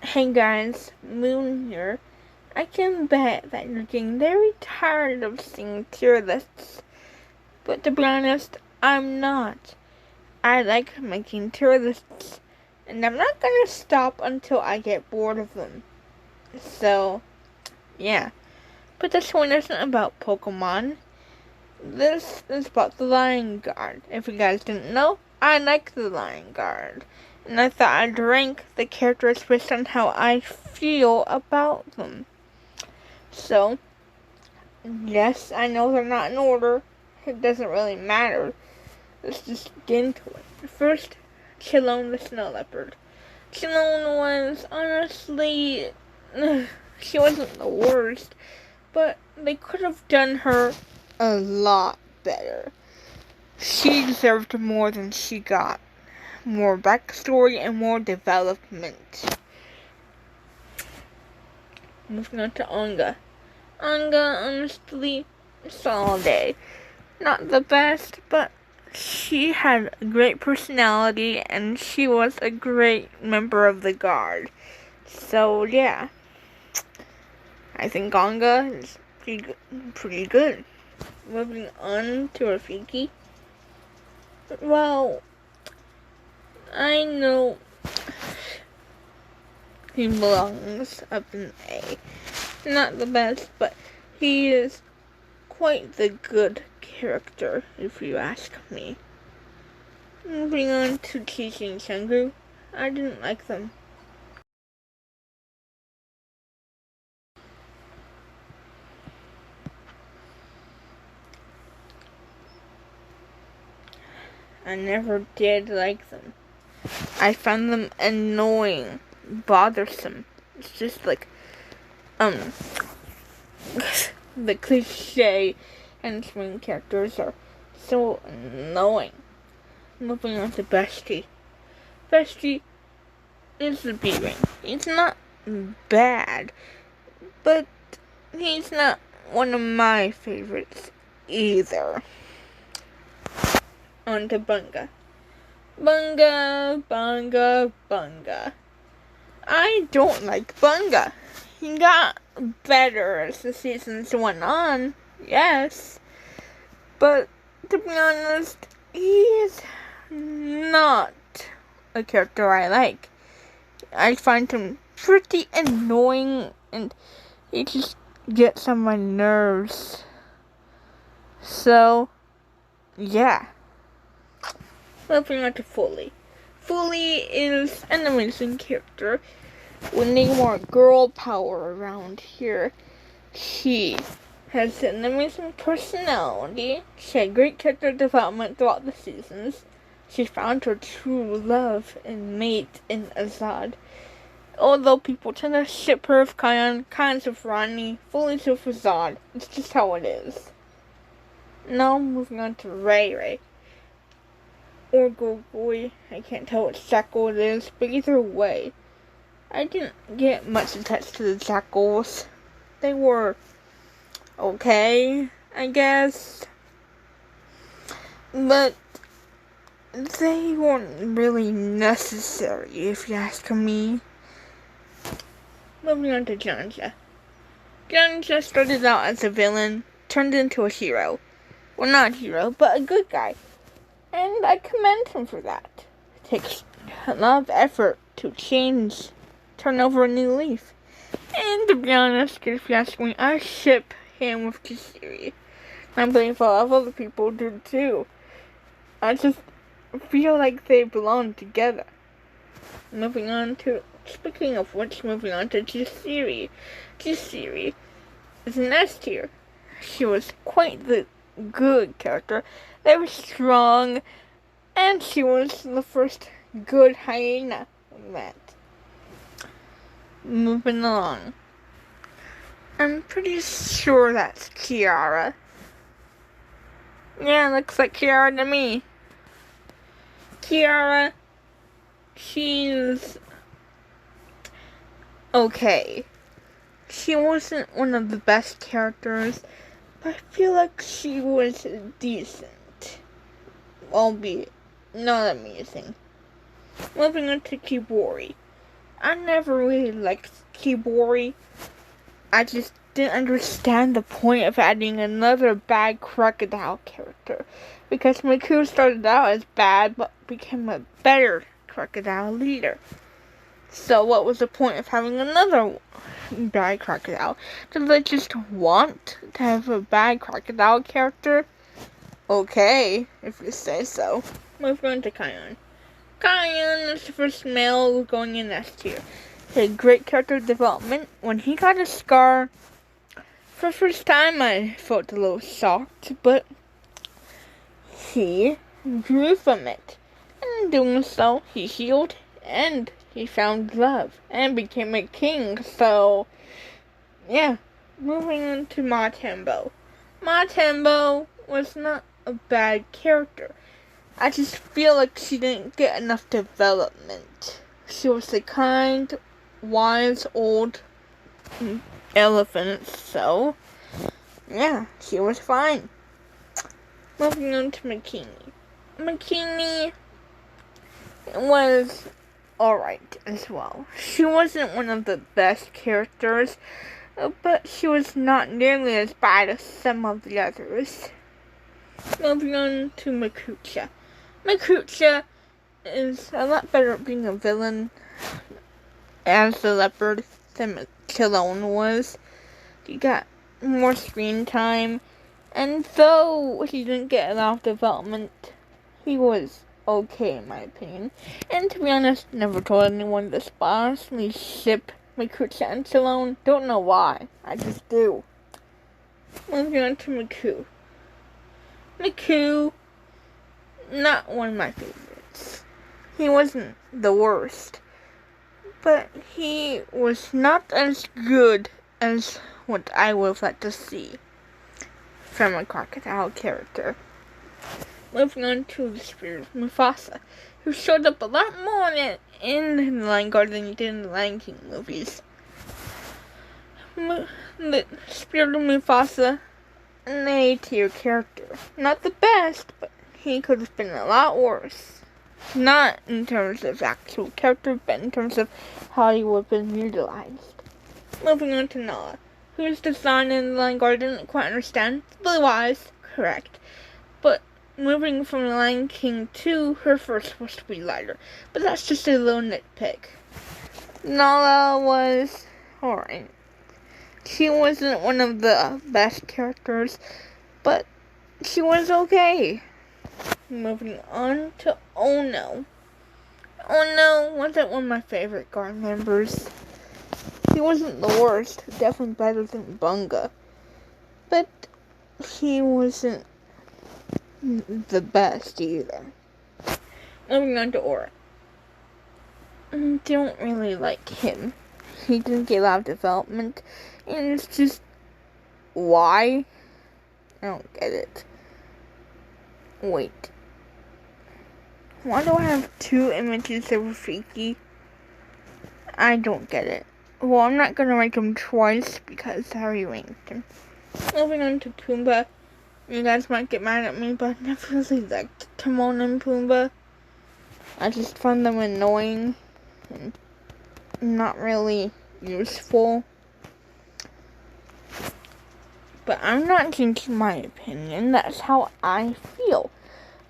Hey guys, Moon here. I can bet that you're getting very tired of seeing tier lists, but to be honest, I'm not. I like making tier lists, and I'm not gonna stop until I get bored of them. So, yeah. But this one isn't about Pokemon. This is about the Lion Guard. If you guys didn't know, I like the Lion Guard. And I thought I'd rank the characters based on how I feel about them. So, yes, I know they're not in order. It doesn't really matter. Let's just get into it. First, Kion the Snow Leopard. Kion was honestly, she wasn't the worst, but they could have done her a lot better. She deserved more than she got. More backstory and more development. Moving on to Bunga. Bunga, honestly, solid day. Not the best, but she had a great personality and she was a great member of the guard. So yeah, I think Bunga is pretty good. Moving on to Rafiki. Well, I know he belongs up in A. Not the best, but he is quite the good character, if you ask me. Moving on to Chi and Chengru. I didn't like them. I never did like them. I found them annoying, bothersome. It's just like, the cliche and swing characters are so annoying. Moving on to Bestie. Bestie is the B ring. He's not bad, but he's not one of my favorites either. On to Bunga. Bunga. I don't like Bunga. He got better as the seasons went on, yes. But to be honest, he's not a character I like. I find him pretty annoying and he just gets on my nerves. So, yeah. Moving on to Fuli. Fuli is an amazing character. We need more girl power around here. She has an amazing personality. She had great character development throughout the seasons. She found her true love and mate in Azad. Although people tend to ship her with Kion, Kion's with Rani, Fuli's with Azad. It's just how it is. Now moving on to Ray. Or Gogoy. I can't tell which jackal it is, but either way, I didn't get much attached to the jackals. They were okay, I guess. But they weren't really necessary, if you ask me. Moving on to Janna. Janna started out as a villain, turned into a hero. Well, not a hero, but a good guy. And I commend him for that. It takes a lot of effort to turn over a new leaf. And to be honest, if you ask me, I ship him with Kisiri. I believe a lot of other people do too. I just feel like they belong together. Speaking of which, moving on to Kisiri. Kisiri is an S tier. She was quite the good character. Very strong, and she was the first good hyena we met. Moving along. I'm pretty sure that's Kiara. Yeah, looks like Kiara to me. Kiara, she's okay. She wasn't one of the best characters, but I feel like she was decent. Albeit not amazing. Moving on to Kibori. I never really liked Kibori. I just didn't understand the point of adding another bad crocodile character. Because Miku started out as bad, but became a better crocodile leader. So what was the point of having another bad crocodile? Did they just want to have a bad crocodile character? Okay, if you say so. Moving on to Kion. Kion is the first male going in S tier. He had great character development. When he got a scar, for the first time I felt a little shocked, but he grew from it. And in doing so, he healed and he found love and became a king. So, yeah. Moving on to Matembo. Matembo was not a bad character. I just feel like she didn't get enough development. She was a kind, wise old elephant, so yeah, she was fine. Moving on to Makini. Makini was alright as well. She wasn't one of the best characters, but she was not nearly as bad as some of the others. Moving on to Makucha. Makucha is a lot better at being a villain as the leopard than Kion was. He got more screen time, and though he didn't get a lot of development, he was okay in my opinion. And to be honest, never told anyone this, but I honestly ship Makucha and Kion. Don't know why, I just do. Moving on to Miku. Miku, not one of my favorites. He wasn't the worst, but he was not as good as what I would have liked to see from a crocodile character. Moving on to the spirit of Mufasa, who showed up a lot more in the Lion Guard than he did in the Lion King movies. The spirit of Mufasa, an A-tier character. Not the best, but he could have been a lot worse. Not in terms of actual character, but in terms of how he would have been utilized. Moving on to Nala, whose design in the Lion Guard didn't quite understand. Blue eyes, correct. But moving from the Lion King 2, her fur was supposed to be lighter. But that's just a little nitpick. Nala was alright. She wasn't one of the best characters, but she was okay. Moving on to Ono. Ono wasn't one of my favorite guard members. He wasn't the worst, definitely better than Bunga, but he wasn't the best either. Moving on to Aura. I don't really like him. He didn't get a lot of development, and it's just, why? I don't get it. Wait. Why do I have two images of Rafiki? I don't get it. Well, I'm not gonna rank him twice because I already ranked him. Moving on to Pumbaa. You guys might get mad at me, but I never really liked Timon and Pumbaa. I just found them annoying and not really useful. But I'm not changing my opinion. That's how I feel.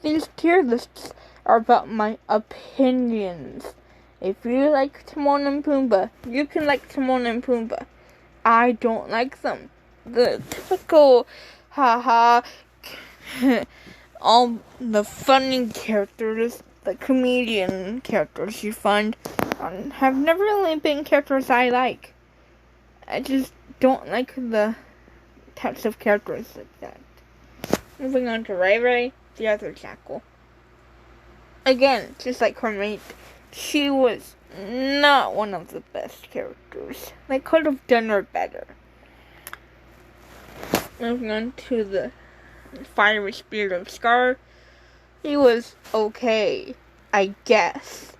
These tier lists are about my opinions. If you like Timon and Pumbaa, you can like Timon and Pumbaa. I don't like them. The typical, haha, all the funny characters, the comedian characters you find, have never really been characters I like. I just don't like the types of characters like that. Moving on to Ray Ray, the other jackal. Again, just like her mate, she was not one of the best characters. They could have done her better. Moving on to the fiery spirit of Scar. He was okay, I guess.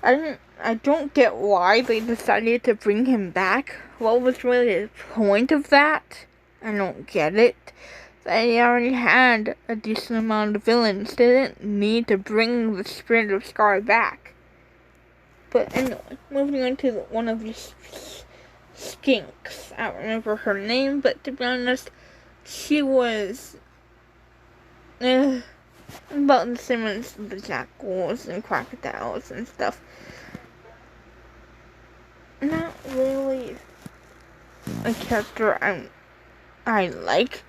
I don't get why they decided to bring him back. What was really the point of that? I don't get it. They already had a decent amount of villains. They didn't need to bring the spirit of Scar back. But anyway, moving on to one of these skinks. I don't remember her name, but to be honest, she was about the same as the jackals and crocodiles and stuff. Not really a character I like,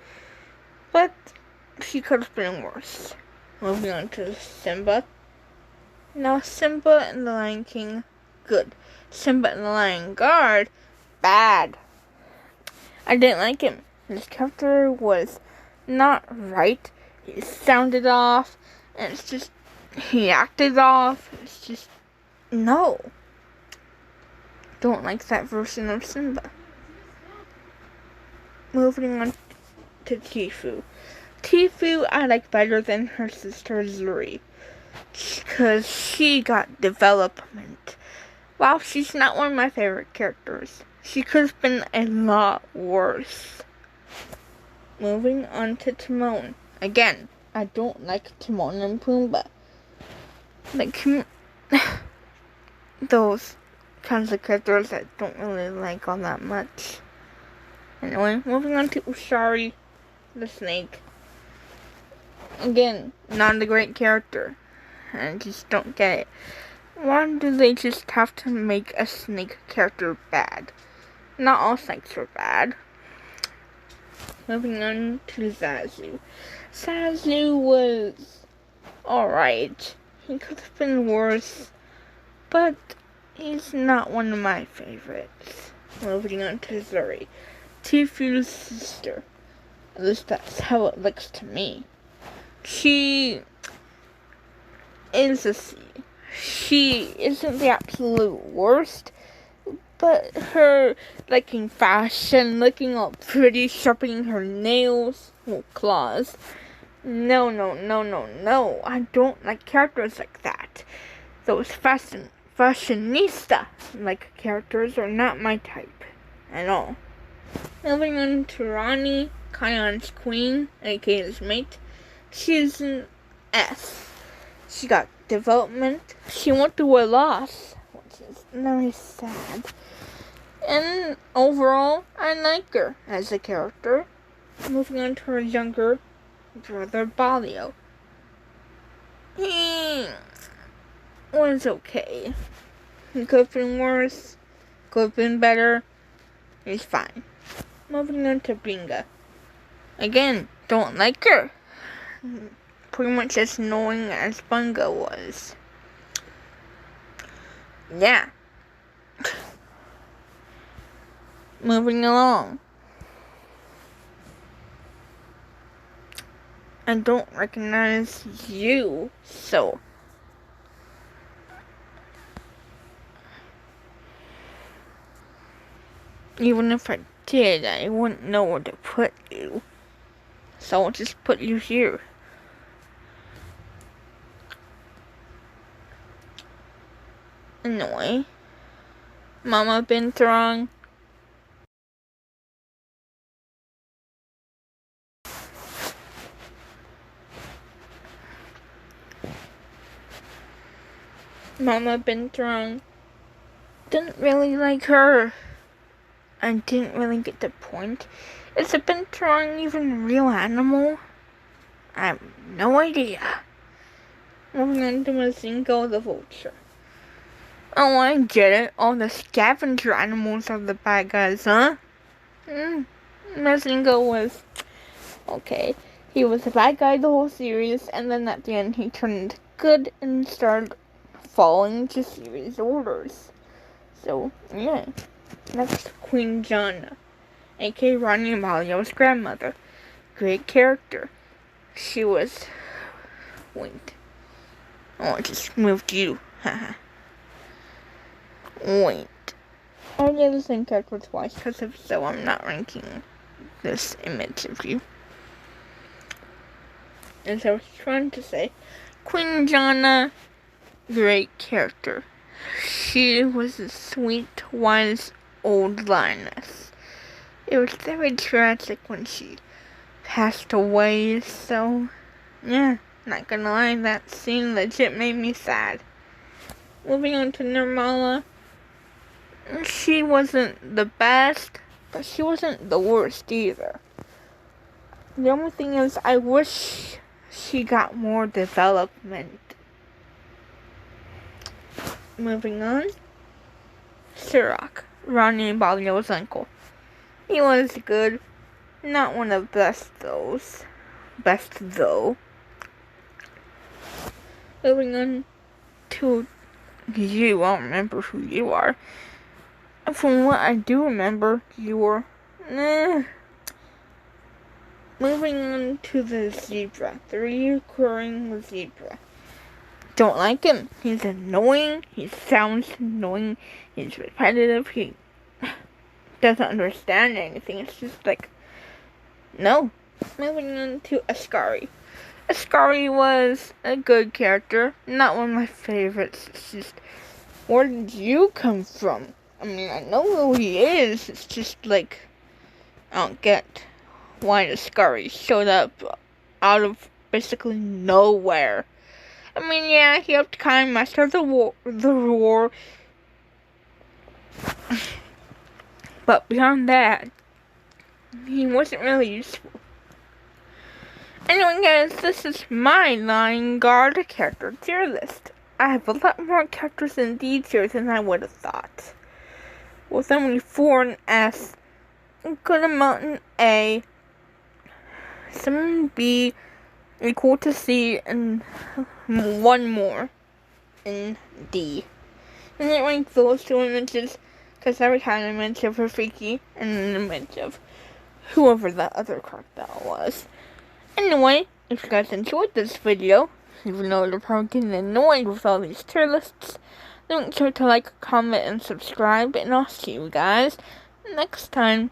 but she could have been worse. Moving on to Simba. Now, Simba and the Lion King, good. Simba and the Lion Guard, bad. I didn't like him. His character was not right. He sounded off, and it's just, he acted off. It's just, no. Don't like that version of Simba. Moving on to Tfue. Tfue I like better than her sister Zuri, because she got development. While she's not one of my favorite characters, she could have been a lot worse. Moving on to Timon. Again, I don't like Timon and Pumbaa. Like, those kinds of characters I don't really like all that much. Anyway, moving on to Ushari, the snake. Again, not a great character. I just don't get it. Why do they just have to make a snake character bad? Not all snakes are bad. Moving on to Zazu. Zazu was alright. He could have been worse, but he's not one of my favorites. Moving on to Zuri. Tfue's sister. At least that's how it looks to me. She is a C. She isn't the absolute worst, but her liking fashion, looking all pretty, sharpening her nails, well, claws. No. I don't like characters like that. Those fashionista like characters are not my type at all. Moving on to Rani, Kion's queen, aka his mate. She's an S. She got development. She went through a loss, which is very sad. And overall, I like her as a character. Moving on to her younger brother, Balio. He was okay. He could have been worse. Could have been better. He's fine. Moving on to Bunga. Again, don't like her. Pretty much as annoying as Bunga was. Yeah. Moving along. I don't recognize you, so even if I did, I wouldn't know where to put you. So I'll just put you here. Anyway, Mama been wrong. Mama been wrong. Didn't really like her. I didn't really get the point. Is a Binturong even a real animal? I have no idea. Moving on to Mazingo the vulture. Oh, I get it. All the scavenger animals are the bad guys, huh? Mazingo was okay. He was a bad guy the whole series, and then at the end he turned good and started following the series orders. So, yeah. Next, Queen Janna, aka Rani and Malio's grandmother. Great character. She was... Wait. Oh, I just moved you. Haha. Wait. I did the same character twice, because if so, I'm not ranking this image of you. As I was trying to say, Queen Janna, great character. She was a sweet, wise old lioness. It was very tragic when she passed away, so, yeah, not gonna lie, that scene legit made me sad. Moving on to Nirmala. She wasn't the best, but she wasn't the worst either. The only thing is, I wish she got more development. Moving on. Sirach, Rani and Balio's uncle. He was good. Not one of the best though. Moving on to you. I don't remember who you are. From what I do remember, you were... Moving on to the zebra. The recurring zebra. Don't like him. He's annoying. He sounds annoying. He's repetitive. He doesn't understand anything. It's just like... No. Moving on to Ascari. Ascari was a good character. Not one of my favorites. It's just... Where did you come from? I mean, I know who he is. It's just like... I don't get why Ascari showed up out of basically nowhere. I mean, yeah, he helped kind of master the war. But beyond that, he wasn't really useful. Anyway, guys, this is my Lion Guard character tier list. I have a lot more characters in D tier than I would have thought. With only 4 in S, a good amount in A, some in B, equal to C, and 1 more in D. And it ranks those 2 images because every time an image of Rafiki and an image of whoever that other crocodile was. Anyway, if you guys enjoyed this video, even though you're probably getting annoyed with all these tier lists, don't forget to like, comment, and subscribe, and I'll see you guys next time.